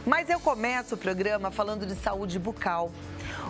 Mas eu começo o programa falando de saúde bucal.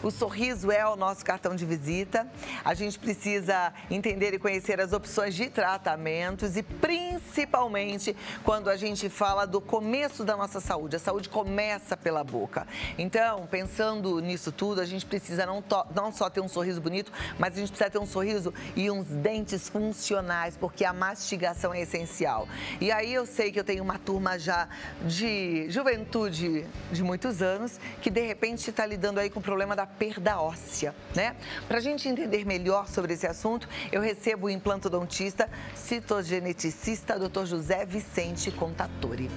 O sorriso é o nosso cartão de visita. A gente precisa entender e conhecer as opções de tratamentos e principalmente quando a gente fala do começo da nossa saúde. A saúde começa pela boca. Então, pensando nisso tudo, a gente precisa não só ter um sorriso bonito, mas a gente precisa ter um sorriso e uns dentes funcionais, porque a mastigação é essencial. E aí eu sei que eu tenho uma turma já de juventude de muitos anos que de repente está lidando aí com o problema da perda óssea, né? Para a gente entender melhor sobre esse assunto, eu recebo o implantodontista, citogeneticista, Dr. José Vicente Contatori.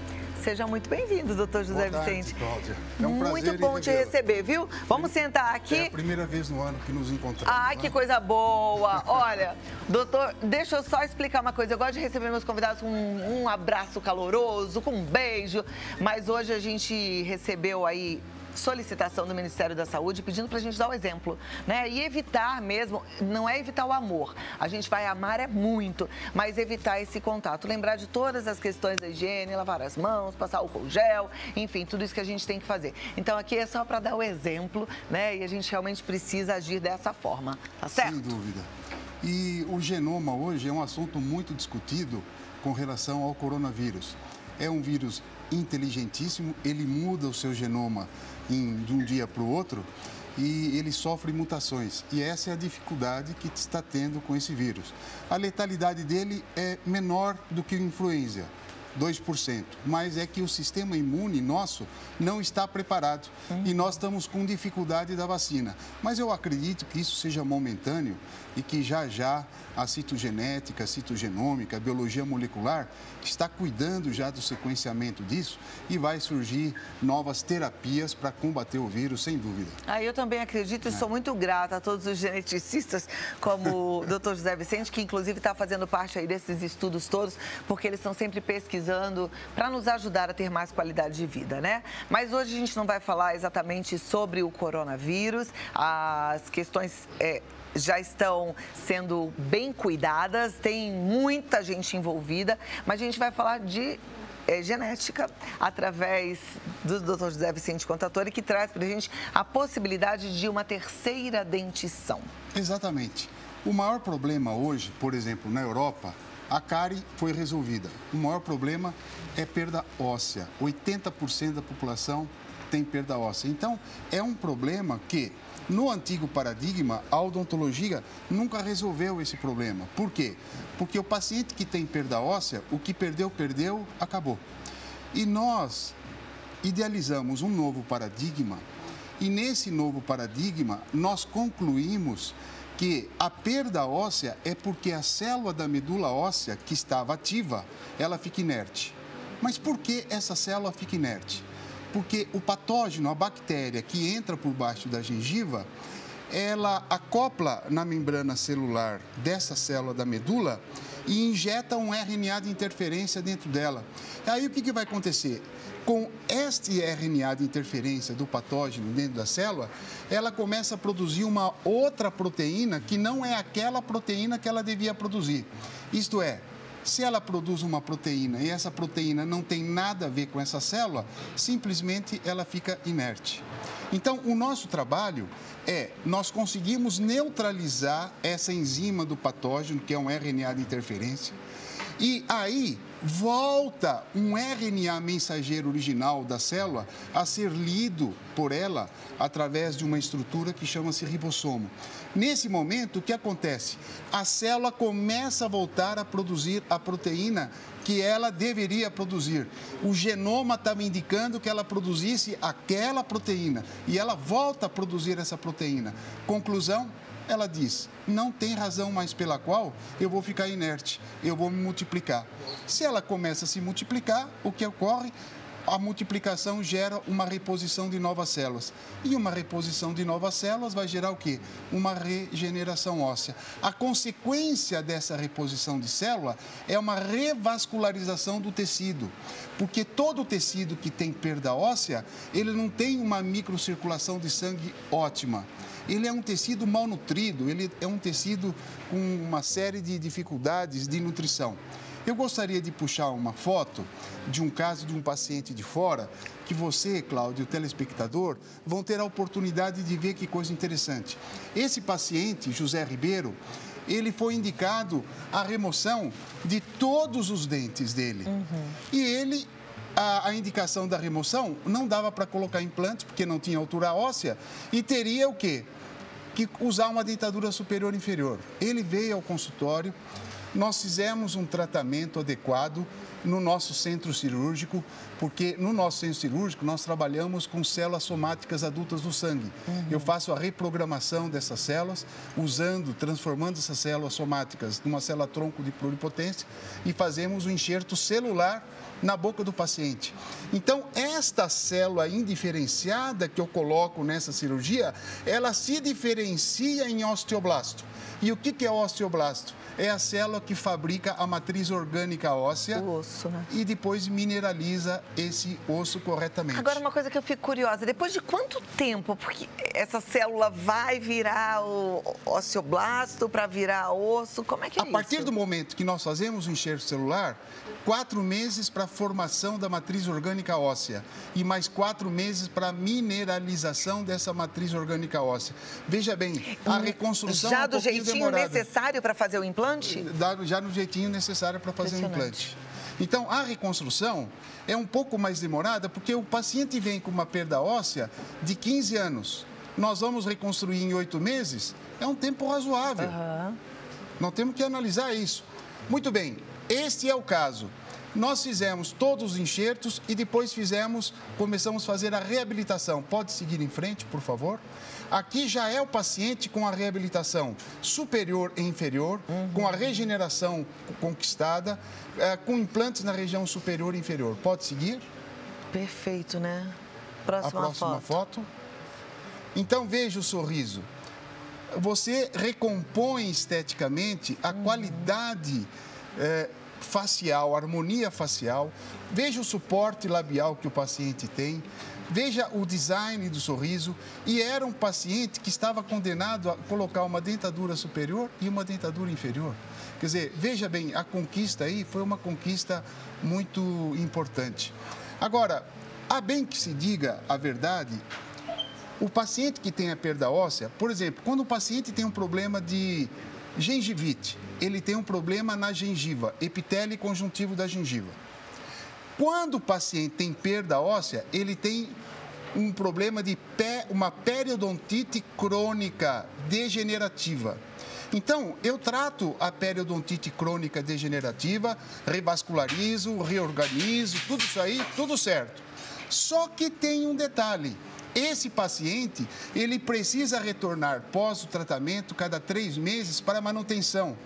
Seja muito bem-vindo, doutor José Vicente. Cláudia. É um prazer muito bom te receber, viu? Vamos sentar aqui. É a primeira vez no ano que nos encontramos. Ai, que coisa boa. Olha, doutor, deixa eu só explicar uma coisa. Eu gosto de receber meus convidados com um abraço caloroso, com um beijo. Mas hoje a gente recebeu aí solicitação do Ministério da Saúde pedindo para a gente dar o exemplo, né? E evitar mesmo, não é evitar o amor, a gente vai amar é muito, mas evitar esse contato, lembrar de todas as questões da higiene, lavar as mãos, passar álcool gel, enfim, tudo isso que a gente tem que fazer. Então aqui é só para dar o exemplo, né? E a gente realmente precisa agir dessa forma, tá certo? Sem dúvida. E o genoma hoje é um assunto muito discutido com relação ao coronavírus. É um vírus inteligentíssimo, ele muda o seu genoma de um dia para o outro e ele sofre mutações. E essa é a dificuldade que está tendo com esse vírus. A letalidade dele é menor do que o influenza, 2%, mas é que o sistema imune nosso não está preparado e nós estamos com dificuldade da vacina. Mas eu acredito que isso seja momentâneo e que já a citogenética, a citogenômica, a biologia molecular está cuidando já do sequenciamento disso e vai surgir novas terapias para combater o vírus, sem dúvida. Eu também acredito e sou muito grata a todos os geneticistas, como o Dr. José Vicente, que inclusive está fazendo parte aí desses estudos todos, porque eles estão sempre pesquisando para nos ajudar a ter mais qualidade de vida, né? Mas hoje a gente não vai falar exatamente sobre o coronavírus, as questões já estão sendo bem cuidadas, tem muita gente envolvida, mas a gente vai falar de genética através do Dr. José Vicente Contatori, que traz para a gente a possibilidade de uma terceira dentição. Exatamente. O maior problema hoje, por exemplo, na Europa, a cárie foi resolvida. O maior problema é perda óssea. 80% da população tem perda óssea. Então, é um problema que, no antigo paradigma, a odontologia nunca resolveu esse problema. Por quê? Porque o paciente que tem perda óssea, o que perdeu, acabou. E nós idealizamos um novo paradigma e nesse novo paradigma nós concluímos que a perda óssea é porque a célula da medula óssea que estava ativa, ela fica inerte. Mas por que essa célula fica inerte? Porque o patógeno, a bactéria que entra por baixo da gengiva, ela acopla na membrana celular dessa célula da medula e injeta um RNA de interferência dentro dela. Aí o que vai acontecer? Com este RNA de interferência do patógeno dentro da célula, ela começa a produzir uma outra proteína que não é aquela proteína que ela devia produzir. Isto é, se ela produz uma proteína e essa proteína não tem nada a ver com essa célula, simplesmente ela fica inerte. Então, o nosso trabalho nós conseguimos neutralizar essa enzima do patógeno, que é um RNA de interferência, e aí volta um RNA mensageiro original da célula a ser lido por ela através de uma estrutura que chama-se ribossomo. Nesse momento, o que acontece? A célula começa a voltar a produzir a proteína que ela deveria produzir. O genoma estava indicando que ela produzisse aquela proteína e ela volta a produzir essa proteína. Conclusão? Ela diz, não tem razão mais pela qual eu vou ficar inerte, eu vou me multiplicar. Se ela começa a se multiplicar, o que ocorre? A multiplicação gera uma reposição de novas células. E uma reposição de novas células vai gerar o quê? Uma regeneração óssea. A consequência dessa reposição de célula é uma revascularização do tecido. Porque todo tecido que tem perda óssea, ele não tem uma microcirculação de sangue ótima. Ele é um tecido malnutrido, ele é um tecido com uma série de dificuldades de nutrição. Eu gostaria de puxar uma foto de um caso de um paciente de fora, que você, Cláudio, o telespectador, vão ter a oportunidade de ver que coisa interessante. Esse paciente, José Ribeiro, ele foi indicado a remoção de todos os dentes dele. E ele, a indicação da remoção, não dava para colocar implante, porque não tinha altura óssea, e teria o quê? Que usar uma dentadura superior e inferior. Ele veio ao consultório, nós fizemos um tratamento adequado no nosso centro cirúrgico, porque no nosso centro cirúrgico nós trabalhamos com células somáticas adultas do sangue. Eu faço a reprogramação dessas células, transformando essas células somáticas numa célula-tronco de pluripotência e fazemos o enxerto celular na boca do paciente. Então, esta célula indiferenciada que eu coloco nessa cirurgia, ela se diferencia em osteoblasto. E o que é osteoblasto? É a célula que fabrica a matriz orgânica óssea. O osso, né? E depois mineraliza esse osso corretamente. Agora, uma coisa que eu fico curiosa, depois de quanto tempo porque essa célula vai virar o osteoblasto para virar osso? Como é que é isso? A partir do momento que nós fazemos o enxerto celular, 4 meses para a formação da matriz orgânica óssea e mais 4 meses para a mineralização dessa matriz orgânica óssea. Veja bem, a reconstrução já é um do jeitinho demorada. necessário para fazer o implante? Já no jeitinho necessário para fazer o implante. Então, a reconstrução é um pouco mais demorada porque o paciente vem com uma perda óssea de 15 anos. Nós vamos reconstruir em 8 meses, é um tempo razoável. Nós temos que analisar isso. Muito bem, este é o caso. Nós fizemos todos os enxertos e depois começamos a fazer a reabilitação. Pode seguir em frente, por favor? Aqui já é o paciente com a reabilitação superior e inferior, com a regeneração conquistada, com implantes na região superior e inferior. Pode seguir? Perfeito, né? A próxima foto. Então, veja o sorriso. Você recompõe esteticamente a qualidade facial, harmonia facial. Veja o suporte labial que o paciente tem. Veja o design do sorriso. E era um paciente que estava condenado a colocar uma dentadura superior e uma dentadura inferior. Quer dizer, veja bem, a conquista aí foi uma conquista muito importante. Agora, há bem que se diga a verdade, o paciente que tem a perda óssea, por exemplo, quando o paciente tem um problema de gengivite, ele tem um problema na gengiva, epitélio conjuntivo da gengiva. Quando o paciente tem perda óssea, ele tem um problema de uma periodontite crônica degenerativa. Então, eu trato a periodontite crônica degenerativa, revascularizo, reorganizo, tudo isso aí, tudo certo. Só que tem um detalhe. Esse paciente, ele precisa retornar pós o tratamento cada 3 meses para manutenção.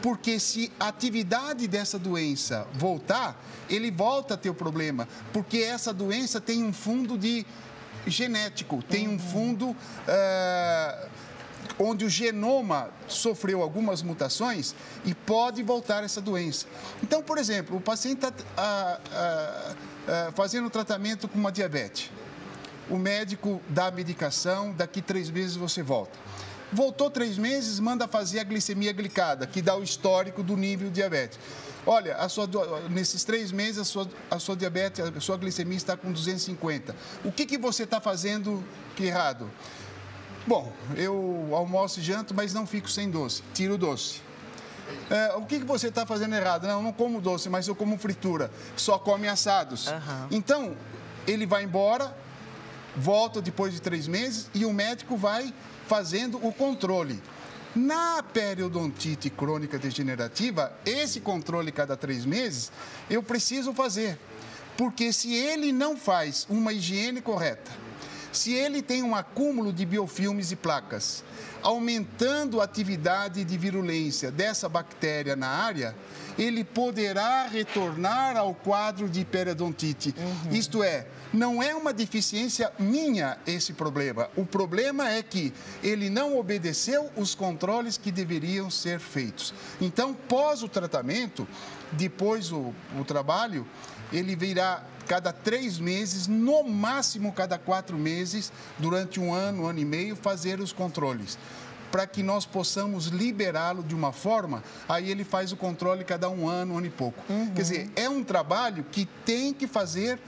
Porque se a atividade dessa doença voltar, ele volta a ter o problema. Porque essa doença tem um fundo genético, tem um fundo onde o genoma sofreu algumas mutações e pode voltar essa doença. Então, por exemplo, o paciente está fazendo tratamento com uma diabetes. O médico dá a medicação, daqui 3 meses você volta. Voltou 3 meses, manda fazer a glicemia glicada, que dá o histórico do nível de diabetes. Olha, nesses 3 meses a sua diabetes, a sua glicemia está com 250. O que você está fazendo que errado? Bom, eu almoço e janto, mas não fico sem doce. Tiro o doce. O que você está fazendo errado? Não, eu não como doce, mas eu como fritura. Só come assados. Então, ele vai embora, volta depois de 3 meses e o médico vai fazendo o controle. Na periodontite crônica degenerativa, esse controle cada 3 meses, eu preciso fazer. Porque se ele não faz uma higiene correta, se ele tem um acúmulo de biofilmes e placas, aumentando a atividade de virulência dessa bactéria na área, ele poderá retornar ao quadro de periodontite. Isto é, não é uma deficiência minha esse problema. O problema é que ele não obedeceu os controles que deveriam ser feitos. Então, pós o tratamento, depois o trabalho, ele virá cada 3 meses, no máximo cada 4 meses, durante 1 ano, 1 ano e meio, fazer os controles. para que nós possamos liberá-lo de uma forma, aí ele faz o controle cada um ano e pouco. Quer dizer, é um trabalho que tem que fazer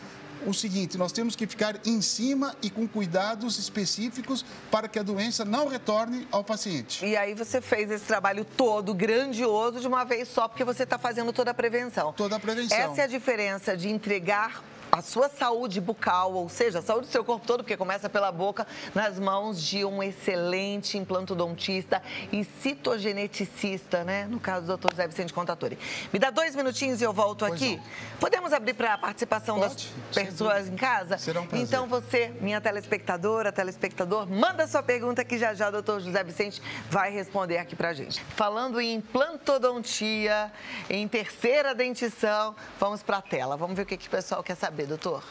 o seguinte, nós temos que ficar em cima e com cuidados específicos para que a doença não retorne ao paciente. E aí você fez esse trabalho todo, grandioso, de uma vez só, porque você está fazendo toda a prevenção. Toda a prevenção. Essa é a diferença de entregar a sua saúde bucal, ou seja, a saúde do seu corpo todo, porque começa pela boca, nas mãos de um excelente implantodontista e citogeneticista, né? No caso do Dr. José Vicente Contatori. Me dá 2 minutinhos e eu volto aqui. Podemos abrir para a participação das pessoas em casa? Será um prazer. Então você, minha telespectadora, telespectador, manda sua pergunta que já já o Dr. José Vicente vai responder aqui pra gente. Falando em implantodontia, em terceira dentição, vamos para a tela. Vamos ver o que o pessoal quer saber, doutor.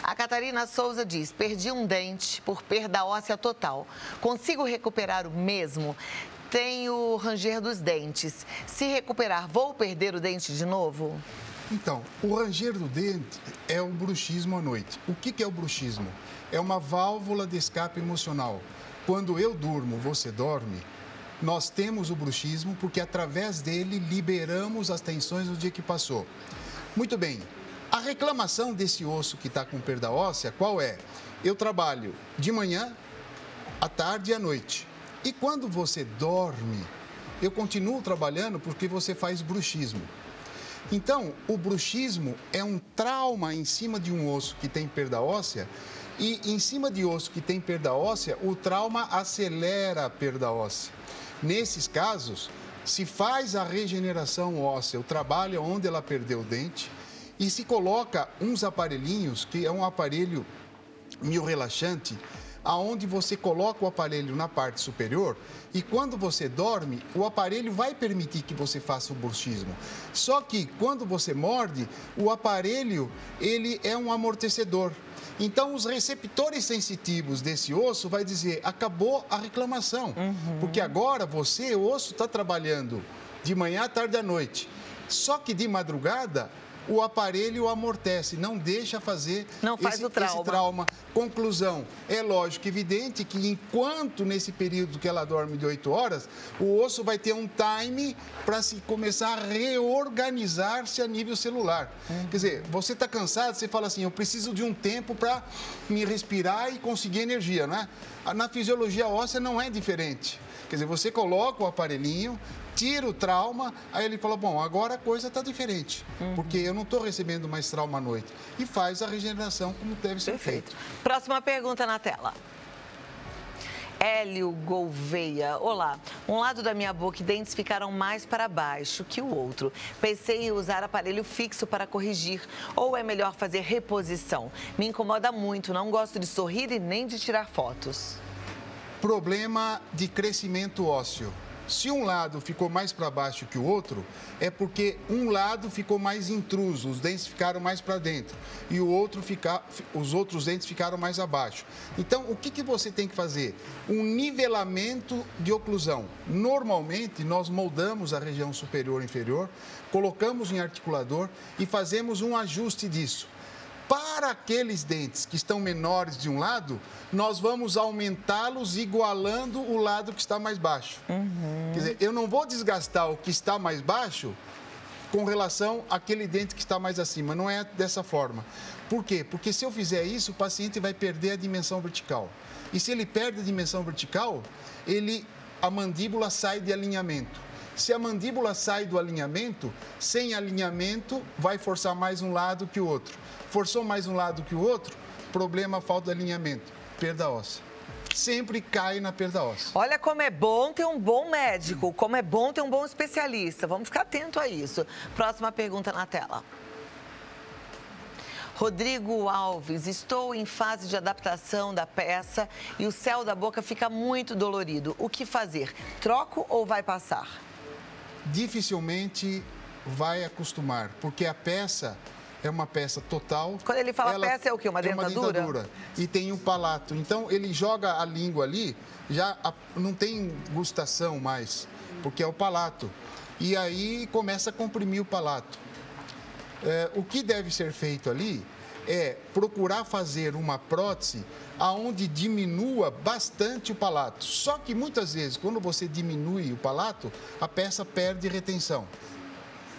A Catarina Souza diz, perdi um dente por perda óssea total. Consigo recuperar o mesmo? Tenho ranger dos dentes. Se recuperar, vou perder o dente de novo? Então, o ranger do dente é o bruxismo à noite. O que é o bruxismo? É uma válvula de escape emocional. Quando eu durmo, você dorme, nós temos o bruxismo porque através dele liberamos as tensões do dia que passou. Muito bem. A reclamação desse osso que está com perda óssea, qual é? Eu trabalho de manhã, à tarde e à noite. E quando você dorme, eu continuo trabalhando porque você faz bruxismo. Então, o bruxismo é um trauma em cima de um osso que tem perda óssea e em cima de osso que tem perda óssea, o trauma acelera a perda óssea. Nesses casos, se faz a regeneração óssea, o trabalho onde ela perdeu o dente, e se coloca uns aparelhinhos, que é um aparelho miorrelaxante, aonde você coloca o aparelho na parte superior e quando você dorme, o aparelho vai permitir que você faça o bruxismo. Só que quando você morde, o aparelho, ele é um amortecedor. Então, os receptores sensitivos desse osso vai dizer, acabou a reclamação. Porque agora você, o osso, está trabalhando de manhã, à tarde e à noite. Só que de madrugada, o aparelho amortece, não deixa fazer esse trauma. Conclusão, é lógico, evidente que enquanto nesse período que ela dorme de 8 horas, o osso vai ter um time para se começar a reorganizar-se a nível celular. Quer dizer, você está cansado, você fala assim, eu preciso de um tempo para me respirar e conseguir energia, né? Na fisiologia óssea não é diferente. Quer dizer, você coloca o aparelhinho, tira o trauma, aí ele fala, bom, agora a coisa está diferente, porque eu não estou recebendo mais trauma à noite. E faz a regeneração como deve ser feito. Próxima pergunta na tela. Hélio Gouveia. Olá, um lado da minha boca e dentes ficaram mais para baixo que o outro. Pensei em usar aparelho fixo para corrigir, ou é melhor fazer reposição? Me incomoda muito, não gosto de sorrir e nem de tirar fotos. Problema de crescimento ósseo. Se um lado ficou mais para baixo que o outro, é porque um lado ficou mais intruso, os dentes ficaram mais para dentro e os outros dentes ficaram mais abaixo. Então, o que você tem que fazer? Um nivelamento de oclusão. Normalmente, nós moldamos a região superior e inferior, colocamos em articulador e fazemos um ajuste disso. Para aqueles dentes que estão menores de um lado, nós vamos aumentá-los igualando o lado que está mais baixo. Quer dizer, eu não vou desgastar o que está mais baixo com relação àquele dente que está mais acima. Não é dessa forma. Por quê? Porque se eu fizer isso, o paciente vai perder a dimensão vertical. E se ele perde a dimensão vertical, a mandíbula sai de alinhamento. Se a mandíbula sai do alinhamento, sem alinhamento, vai forçar mais um lado que o outro. Forçou mais um lado que o outro, problema, falta de alinhamento, perda óssea. Sempre cai na perda óssea. Olha como é bom ter um bom médico, como é bom ter um bom especialista. Vamos ficar atento a isso. Próxima pergunta na tela. Rodrigo Alves, estou em fase de adaptação da peça e o céu da boca fica muito dolorido. O que fazer? Troco ou vai passar? Dificilmente vai acostumar, porque a peça é uma peça total. Quando ele fala peça, é o quê? Uma dentadura? É uma dentadura. E tem um palato. Então, ele joga a língua ali, já não tem gustação mais, porque é o palato. E aí começa a comprimir o palato. O que deve ser feito ali é procurar fazer uma prótese aonde diminua bastante o palato. Só que muitas vezes, quando você diminui o palato, a peça perde retenção.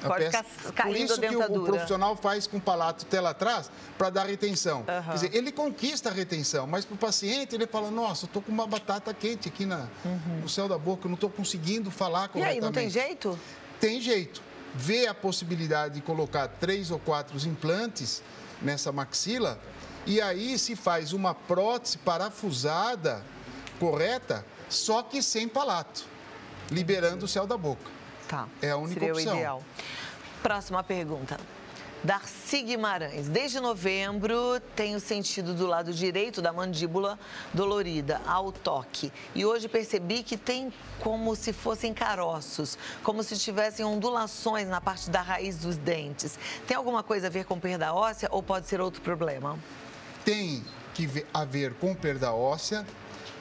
Pode ficar caindo. Por isso que o profissional faz com o palato tela atrás para dar retenção. Quer dizer, ele conquista a retenção, mas para o paciente ele fala, nossa, eu estou com uma batata quente aqui no céu da boca, eu não estou conseguindo falar corretamente. E aí, não tem jeito? Tem jeito. Vê a possibilidade de colocar 3 ou 4 implantes nessa maxila e aí se faz uma prótese parafusada correta, só que sem palato, liberando o céu da boca. Tá. É a única Seria opção. O ideal. Próxima pergunta. Darcy Guimarães. Desde novembro, tenho sentido do lado direito da mandíbula dolorida ao toque. E hoje percebi que tem como se fossem caroços, como se tivessem ondulações na parte da raiz dos dentes. Tem alguma coisa a ver com perda óssea ou pode ser outro problema? Tem que a ver com perda óssea,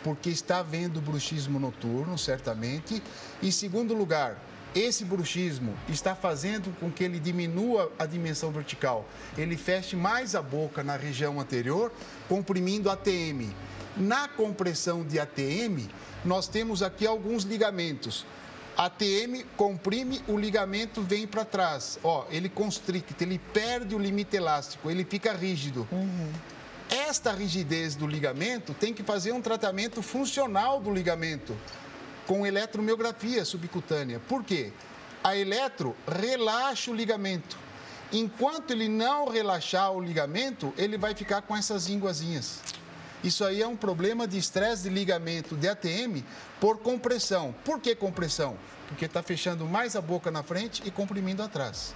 porque está havendo bruxismo noturno, certamente. Em segundo lugar, esse bruxismo está fazendo com que ele diminua a dimensão vertical. Ele feche mais a boca na região anterior, comprimindo a ATM. Na compressão de ATM, nós temos aqui alguns ligamentos. ATM comprime, o ligamento vem para trás. Ó, ele constricta, ele perde o limite elástico, ele fica rígido. Esta rigidez do ligamento tem que fazer um tratamento funcional do ligamento, com eletromiografia subcutânea. Por quê? A eletro relaxa o ligamento. Enquanto ele não relaxar o ligamento, ele vai ficar com essas ínguazinhas. Isso aí é um problema de estresse de ligamento de ATM por compressão. Por que compressão? Porque está fechando mais a boca na frente e comprimindo atrás.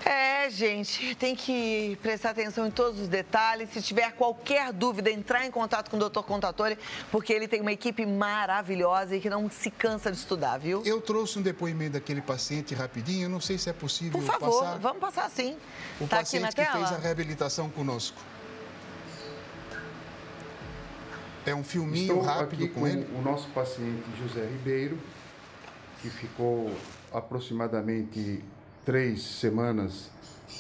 É, gente, tem que prestar atenção em todos os detalhes. Se tiver qualquer dúvida, entrar em contato com o Dr. Contatore, porque ele tem uma equipe maravilhosa e que não se cansa de estudar, viu? Eu trouxe um depoimento daquele paciente rapidinho, eu não sei se é possível passar. Por favor, vamos passar sim. O tá paciente aqui na que tela? fez a reabilitação conosco. É um filminho rápido aqui com ele. O nosso paciente José Ribeiro, que ficou aproximadamente 3 semanas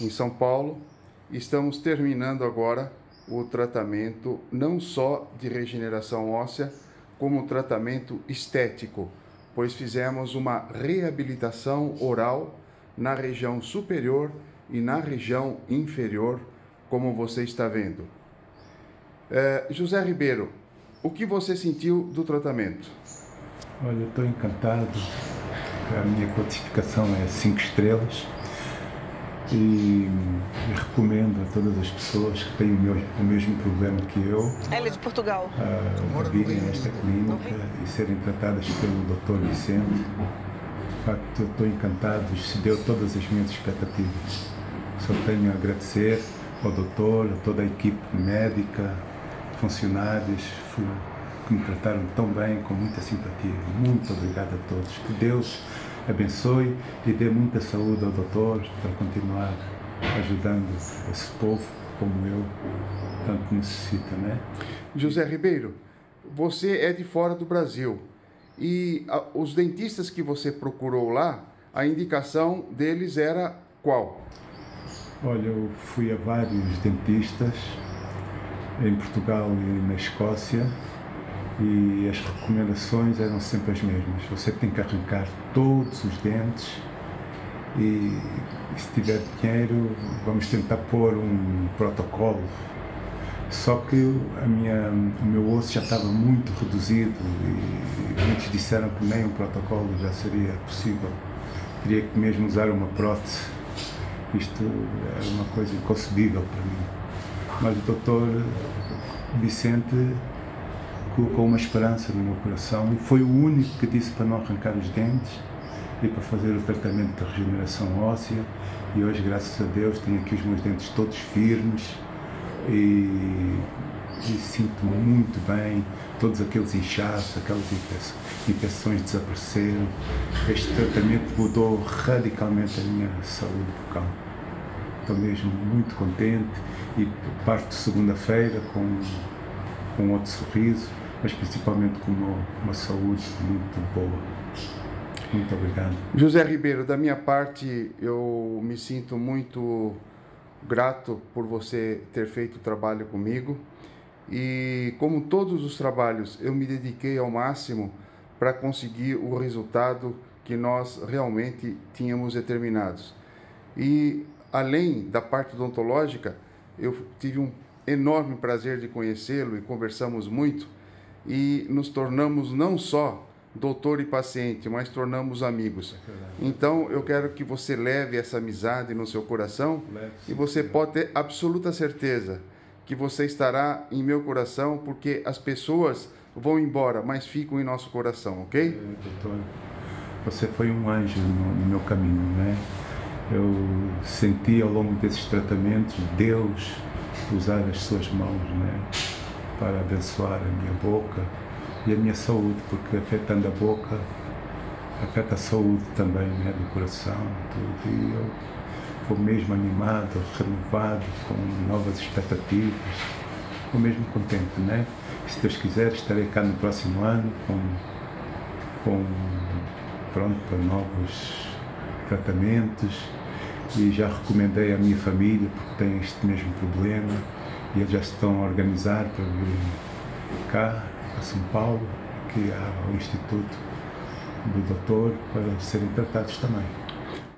em São Paulo. Estamos terminando agora o tratamento não só de regeneração óssea, como tratamento estético, pois fizemos uma reabilitação oral na região superior e na região inferior, como você está vendo. José Ribeiro, o que você sentiu do tratamento? Olha, eu estou encantado. A minha classificação é 5 estrelas e recomendo a todas as pessoas que têm o mesmo problema que eu. Ela é de Portugal. A virem a esta clínica e serem tratadas pelo Dr. Vicente. De facto, eu estou encantado, excedeu todas as minhas expectativas. Só tenho a agradecer ao doutor, a toda a equipe médica, funcionários que me trataram tão bem, com muita simpatia. Muito obrigado a todos. Que Deus abençoe e dê muita saúde ao doutor para continuar ajudando esse povo como eu tanto necessita, né? José Ribeiro, você é de fora do Brasil e os dentistas que você procurou lá, a indicação deles era qual? Olha, eu fui a vários dentistas em Portugal e na Escócia e as recomendações eram sempre as mesmas. Você tem que arrancar todos os dentes e se tiver dinheiro vamos tentar pôr um protocolo. Só que o meu osso já estava muito reduzido e muitos disseram que nem um protocolo já seria possível. Teria que mesmo usar uma prótese. Isto era uma coisa inconcebível para mim. Mas o doutor Vicente colocou uma esperança no meu coração e foi o único que disse para não arrancar os dentes e para fazer o tratamento de regeneração óssea. E hoje, graças a Deus, tenho aqui os meus dentes todos firmes e sinto-me muito bem. Todos aqueles inchaços, aquelas infecções desapareceram. Este tratamento mudou radicalmente a minha saúde bucal. Estou mesmo muito contente e parto segunda-feira com outro sorriso, mas principalmente com uma saúde muito boa. Muito obrigado. José Ribeiro, da minha parte, eu me sinto muito grato por você ter feito o trabalho comigo. E como todos os trabalhos, eu me dediquei ao máximo para conseguir o resultado que nós realmente tínhamos determinados. E além da parte odontológica, eu tive um enorme prazer de conhecê-lo e conversamos muito e nos tornamos não só doutor e paciente, mas tornamos amigos. Então, eu quero que você leve essa amizade no seu coração e você pode ter absoluta certeza que você estará em meu coração, porque as pessoas vão embora, mas ficam em nosso coração, ok? Doutor, você foi um anjo no meu caminho, né? Eu senti ao longo desses tratamentos Deus usar as suas mãos, né, para abençoar a minha boca e a minha saúde, porque afetando a boca, afeta a saúde também, né, do coração, tudo. E eu vou mesmo animado, renovado, com novas expectativas, vou mesmo contente, né? E, se Deus quiser, estarei cá no próximo ano pronto, para novos tratamentos, e já recomendei à minha família, porque tem este mesmo problema, e eles já se estão a organizar para vir cá, a São Paulo, aqui ao Instituto do Doutor, para serem tratados também.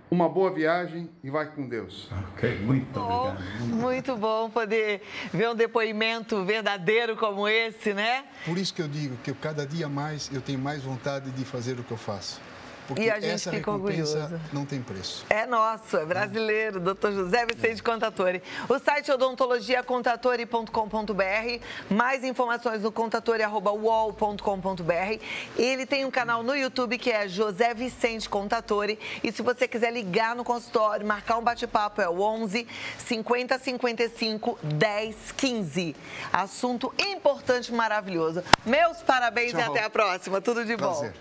Uma boa viagem e vai com Deus. Ok, muito obrigado. Muito bom poder ver um depoimento verdadeiro como esse, né? Por isso que eu digo que cada dia mais eu tenho mais vontade de fazer o que eu faço. Porque E a gente essa fica recompensa orgulhoso. não tem preço. É nosso, é brasileiro, Dr. José Vicente Contatori. O site odontologiacontatori.com.br, mais informações no contatori@uol.com.br. Ele tem um canal no YouTube que é José Vicente Contatori. E se você quiser ligar no consultório, marcar um bate-papo, é o 11 50 55 10 15. Assunto importante, maravilhoso. Meus parabéns. Tchau. E até a próxima. Tudo de bom. Prazer.